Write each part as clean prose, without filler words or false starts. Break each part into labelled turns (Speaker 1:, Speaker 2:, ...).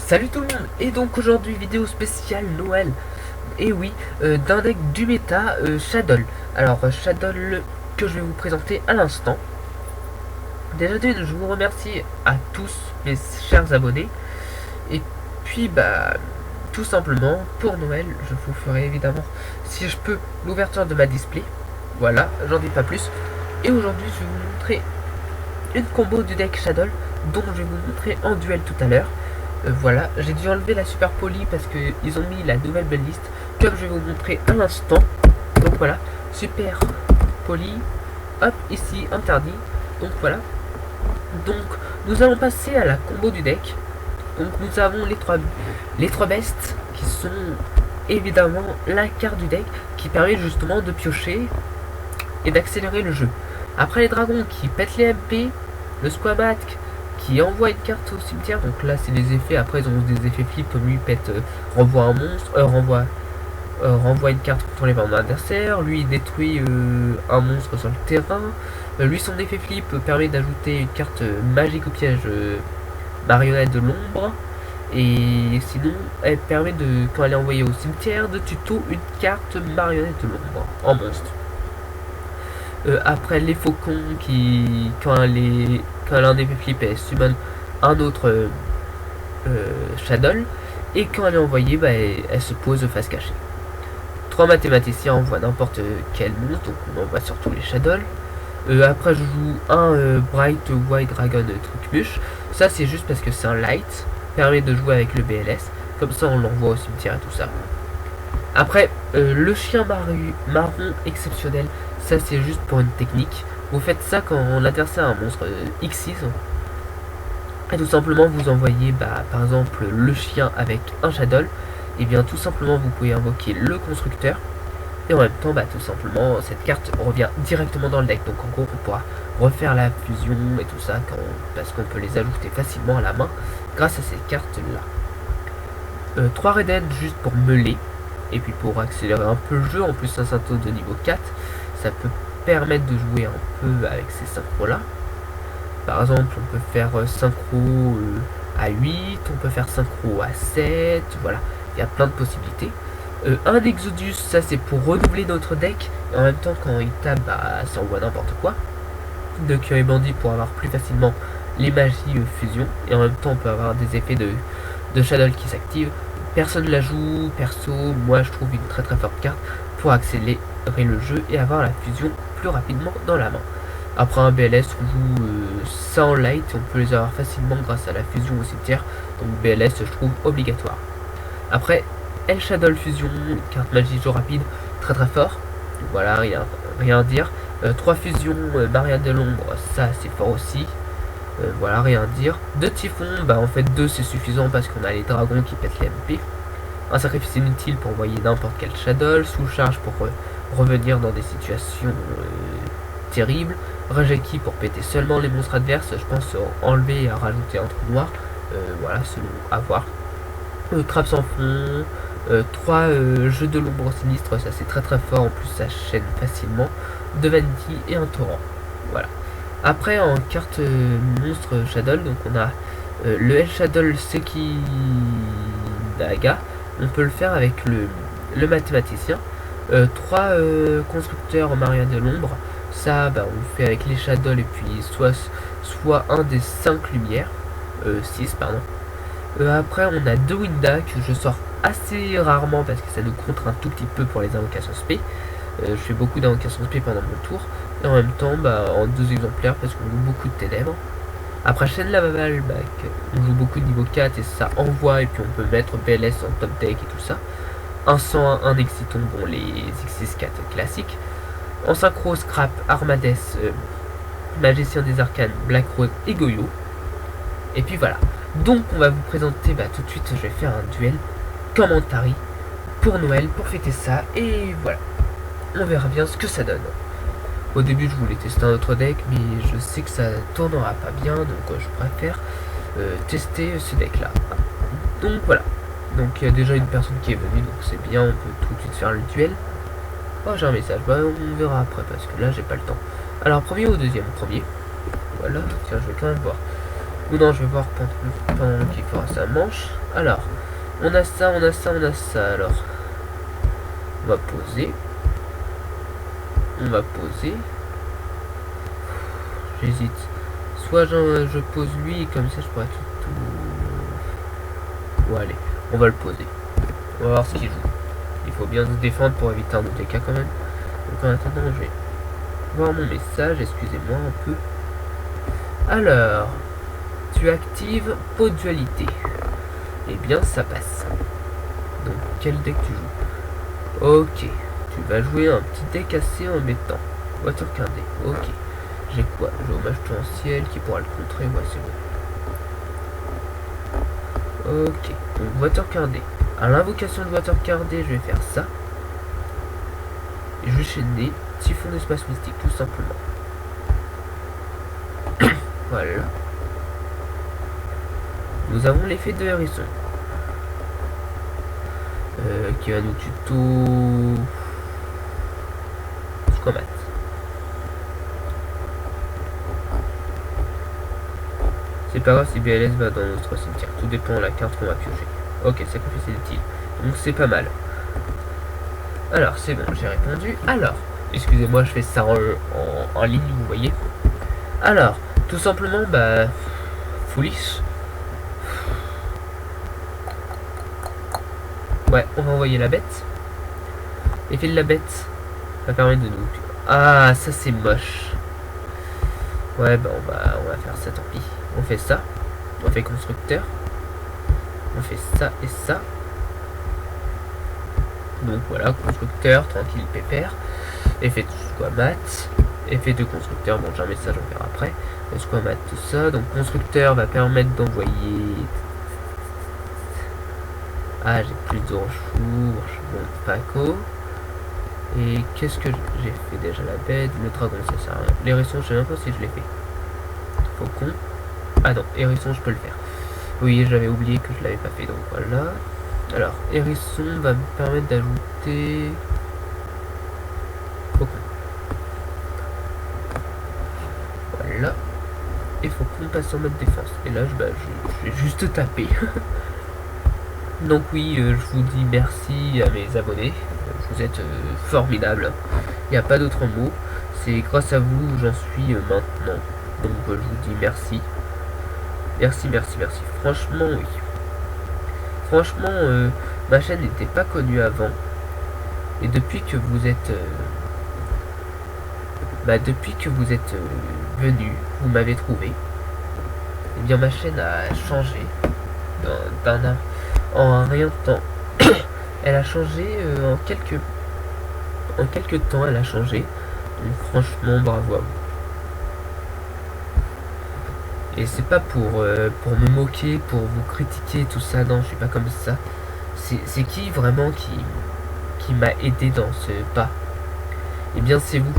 Speaker 1: Salut tout le monde. Et donc aujourd'hui vidéo spéciale Noël. Et oui, d'un deck du méta Shadow. Alors Shadow que je vais vous présenter à l'instant. Déjà d'une, je vous remercie à tous mes chers abonnés. Et puis bah tout simplement pour Noël, je vous ferai évidemment, si je peux, l'ouverture de ma display. Voilà, j'en dis pas plus. Et aujourd'hui je vais vous montrer une combo du deck Shadow dont je vais vous montrer en duel tout à l'heure. Voilà, j'ai dû enlever la super poly parce qu'ils ont mis la nouvelle belle liste, comme je vais vous montrer à l'instant. Donc voilà, super poly, hop, ici interdit. Donc voilà. Donc nous allons passer à la combo du deck. Donc nous avons les trois bestes qui sont évidemment la carte du deck qui permet justement de piocher et d'accélérer le jeu. Après les dragons qui pètent les MP, le Squabat qui envoie une carte au cimetière, donc là c'est les effets, après ils ont des effets flip, lui pète, renvoie un monstre, renvoie une carte contre les membres adversaires, lui il détruit un monstre sur le terrain, lui son effet flip permet d'ajouter une carte magique au piège marionnette de l'ombre, et sinon elle permet de, quand elle est envoyée au cimetière, de tuto une carte marionnette de l'ombre en monstre. Après les faucons qui, quand elle a un effet flip, elle summon un autre Shadow, et quand elle est envoyée, bah, elle se pose face cachée. Trois mathématiciens envoient n'importe quel monstre, donc on envoie surtout les Shadow. Après je joue un Bright White Dragon Trucmuche, ça c'est juste parce que c'est un light, permet de jouer avec le BLS, comme ça on l'envoie au cimetière et tout ça. Après, le chien marron exceptionnel, ça c'est juste pour une technique. Vous faites ça quand l'adversaire a un monstre X6. Et tout simplement vous envoyez par exemple le chien avec un Shadow. Et bien tout simplement vous pouvez invoquer le constructeur. Et en même temps tout simplement cette carte revient directement dans le deck. Donc en gros on pourra refaire la fusion et tout ça parce qu'on peut les ajouter facilement à la main grâce à cette carte là. 3 Red Dead juste pour meuler. Et puis pour accélérer un peu le jeu, en plus un synthos de niveau 4, ça peut permettre de jouer un peu avec ces synchros là. Par exemple, on peut faire synchro à 8, on peut faire synchro à 7, voilà, il y a plein de possibilités. Un Exodus, ça c'est pour renouveler notre deck, et en même temps quand il tape, ça envoie n'importe quoi. De Curry Bandit pour avoir plus facilement les magies fusion, et en même temps on peut avoir des effets de Shadow qui s'activent. Personne la joue, perso, moi je trouve une très forte carte pour accélérer le jeu et avoir la fusion plus rapidement dans la main. Après un BLS, on joue ça en light, on peut les avoir facilement grâce à la fusion au cimetière, donc BLS je trouve obligatoire. Après, El Shadow Fusion, une carte magie jeu rapide, très fort, voilà, rien à dire. 3 fusions, Marianne de l'ombre, ça c'est fort aussi. Voilà, rien à dire. 2 typhons, en fait 2 c'est suffisant parce qu'on a les dragons qui pètent les MP. Un sacrifice inutile pour envoyer n'importe quel Shadow. Sous charge pour revenir dans des situations terribles. Rajeki pour péter seulement les monstres adverses. Je pense enlever et à rajouter un trou noir. Voilà, selon à voir. Trappe sans fond. 3 jeux de l'ombre sinistre, ça c'est très fort. En plus ça chaîne facilement. 2 Vanity et un torrent. Voilà. Après en carte monstre Shadow, donc on a le El Shadow Seki Daga. On peut le faire avec le mathématicien. 3 constructeurs Maria de l'ombre. Ça on le fait avec les Shadow et puis soit un des 5 lumières. 6 pardon. Après on a 2 Winda que je sors assez rarement parce que ça nous contraint un tout petit peu pour les invocations spé. Je fais beaucoup d'invocations spé pendant mon tour. Et en même temps, en 2 exemplaires parce qu'on joue beaucoup de ténèbres. Après chaîne Lavaval, on joue beaucoup de niveau 4 et ça envoie. Et puis on peut mettre BLS en top deck et tout ça. Un 101, un Exiton, bon les X64 classiques. En synchro, Scrap, Armades, Magicien des Arcanes, Black Rose et Goyo. Et puis voilà. Donc on va vous présenter tout de suite, je vais faire un duel commentary pour Noël, pour fêter ça. Et voilà. On verra bien ce que ça donne. Au début je voulais tester un autre deck mais je sais que ça tournera pas bien donc je préfère tester ce deck là. Donc voilà. Donc il y a déjà une personne qui est venue donc c'est bien, on peut tout de suite faire le duel. Oh j'ai un message, on verra après parce que là j'ai pas le temps. Alors premier ou deuxième? Premier. Voilà, tiens je vais quand même voir. Ou non, je vais voir pendant qu'il fera sa manche. Alors, on a ça, on a ça, on a ça. Alors, on va poser. On va poser. J'hésite. Soit je pose lui, comme ça je pourrais tout... Bon, allez, on va le poser. On va voir ce qu'il joue. Il faut bien se défendre pour éviter un OTK quand même. Donc en attendant, je vais voir mon message. Excusez-moi un peu. Alors, tu actives pot de dualité. Eh bien, ça passe. Donc, quel deck tu joues? Ok. Tu vas jouer un petit deck assez embêtant. Voiture qu'un dé. Ok. J'ai quoi? J'ai hommage torrentiel qui pourra le contrer. Ouais, c'est bon. Ok. Donc, voiture cardée. À l'invocation de voiture cardée, je vais faire ça. Et je vais chaîner typhon d'espace mystique, tout simplement. Voilà. Nous avons l'effet de hérisson. Qui va nous tuto... Squamat. C'est pas grave si BLS va dans notre cimetière. Tout dépend de la carte qu'on va piocher. Ok, sacrifice inutile. Donc c'est pas mal. Alors, c'est bon, j'ai répondu. Alors, excusez-moi, je fais ça en ligne, vous voyez. Alors, tout simplement, bah... Foolish. Ouais, on va envoyer la bête. L'effet de la bête va permettre de nous... Ah, ça c'est moche. Ouais, bah on va faire ça, tant pis. On fait ça. On fait constructeur. On fait ça et ça. Donc voilà, constructeur, tranquille, pépère. Effet de squamat. Effet de constructeur, bon j'ai un message, on verra après. Squamat, tout ça. Donc constructeur va permettre d'envoyer... Ah, j'ai plus de ressources. Bon, Paco. Et qu'est-ce que j'ai fait déjà? La bête, le dragon, ça sert à rien. L'hérisson, je sais même pas si je l'ai fait. Faucon. Ah non, hérisson, je peux le faire. Oui, j'avais oublié que je l'avais pas fait, donc voilà. Alors, hérisson va me permettre d'ajouter... Faucon. Voilà. Et Faucon passe en mode défense. Et là, je vais juste taper. Donc oui, je vous dis merci à mes abonnés. Vous êtes formidables. Il n'y a pas d'autre mot. C'est grâce à vous j'en suis maintenant. Donc je vous dis merci. Merci, merci, merci. Franchement, oui. Franchement, ma chaîne n'était pas connue avant. Et depuis que vous êtes... venu, vous m'avez trouvé. Eh bien ma chaîne a changé. En rien de temps. Elle a changé en quelques temps, elle a changé. Donc franchement, bravo à vous. Et c'est pas pour me moquer, pour vous critiquer, tout ça, non, je suis pas comme ça. C'est qui vraiment qui m'a aidé dans ce pas? Eh bien c'est vous.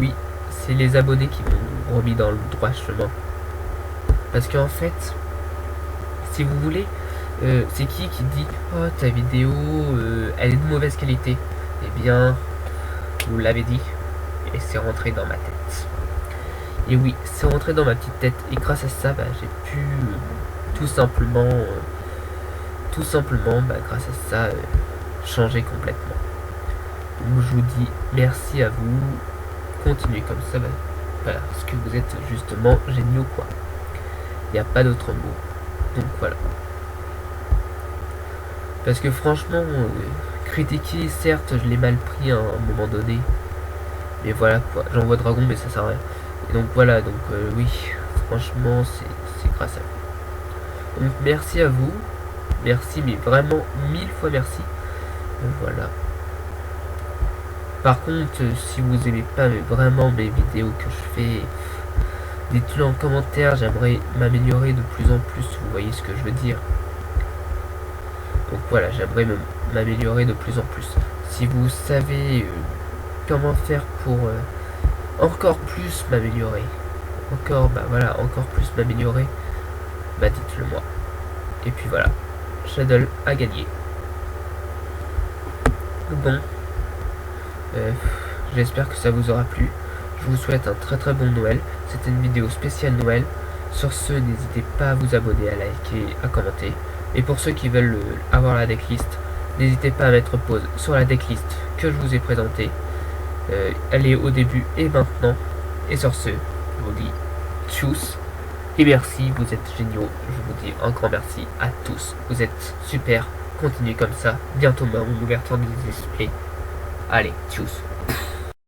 Speaker 1: Oui, c'est les abonnés qui m'ont remis dans le droit chemin. Parce qu'en fait, si vous voulez, c'est qui dit oh ta vidéo elle est de mauvaise qualité? Eh bien vous l'avez dit et c'est rentré dans ma tête. Et oui, c'est rentré dans ma petite tête et grâce à ça, bah, j'ai pu tout simplement grâce à ça changer complètement. Donc je vous dis merci à vous, continuez comme ça, bah, voilà, parce que vous êtes justement géniaux quoi. Il n'y a pas d'autre mot. Donc voilà. Parce que franchement, critiquer, certes, je l'ai mal pris à un moment donné. Mais voilà quoi, j'envoie dragon mais ça sert à rien. Et donc voilà, donc oui, franchement, c'est grâce à vous. Donc merci à vous. Merci, mais vraiment 1000 fois merci. Donc voilà. Par contre, si vous aimez pas vraiment mes vidéos que je fais, dites-le en commentaire, j'aimerais m'améliorer de plus en plus, vous voyez ce que je veux dire. Donc voilà, j'aimerais m'améliorer de plus en plus. Si vous savez comment faire pour encore plus m'améliorer, encore plus m'améliorer, bah dites-le moi. Et puis voilà, Shadow a gagné. Bon, j'espère que ça vous aura plu. Je vous souhaite un très très bon Noël. C'était une vidéo spéciale Noël. Sur ce, n'hésitez pas à vous abonner, à liker, à commenter. Et pour ceux qui veulent avoir la decklist, n'hésitez pas à mettre pause sur la decklist que je vous ai présentée. Elle est au début et maintenant. Et sur ce, je vous dis tchuss et merci, vous êtes géniaux. Je vous dis un grand merci à tous. Vous êtes super, continuez comme ça. Bientôt ma ouverture des esprits. Allez, tchuss.